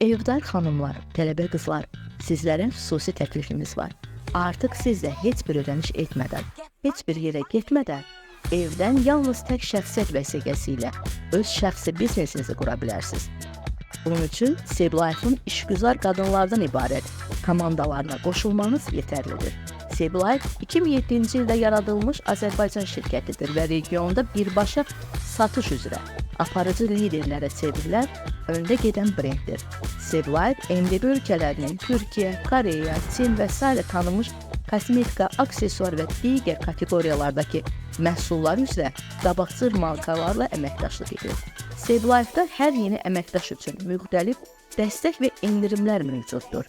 Evdar xanımlar, tələbə qızlar, sizlərə xüsusi təklifimiz var. Artıq siz də heç bir ödəniş etmədən, heç bir yerə getmədən, evdən yalnız tək şəxsiyyət vəsiqəsi ilə öz şəxsi biznesinizi qura bilərsiniz. Bunun üçün Seblife'ın işgüzar qadınlardan ibarət komandalarına qoşulmanız yetərlidir. Seblife 2007-ci ildə yaradılmış Azərbaycan şirkətidir və regionda birbaşa satış üzrə aparıcı liderlərə çevrilən öndə gedən brenddir. Seblife, MDB ölkələrinin Türkiyə, Koreya, Çin və s. tanınmış kosmetika, aksesuar və digər kateqoriyalardakı məhsullar üzrə qabaqcıl markalarla əməkdaşlıq edir. Seblife'da hər yeni əməkdaş üçün müxtəlif dəstək və endirimlər mövcuddur.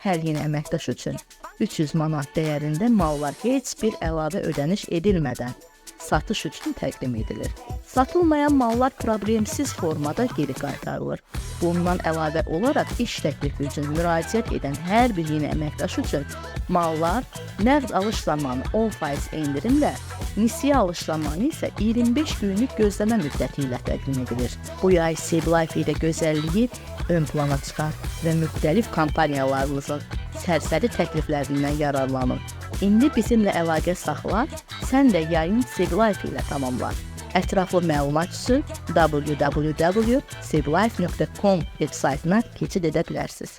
Hər yeni əməkdaş üçün 300 manat dəyərində mallar heç bir əlavə ödəniş edilmədən satış üçün təqdim edilir. Satılmayan mallar problemsiz formada geri qaytarılır. Bundan əlavə olaraq iş təklifi üçün müraciət edən hər bir yeni əməkdaş üçün mallar nəqd alış zamanı 10% endirimlə, nisiyə alış zamanı isə 25 günlük gözləmə müddəti ilə təqdim edilir. Bu yay Seblife ilə gözəlliyi ön plana çıxar və müxtəlif kampaniyalarımızın sərsəri təkliflərindən yararlanın. İndi bizimlə əlaqə saxla, sən də yayın Seblife ilə tamamla. Ətraflı məlumat üçün www.seblife.com veb saytına keçid edə bilərsiniz.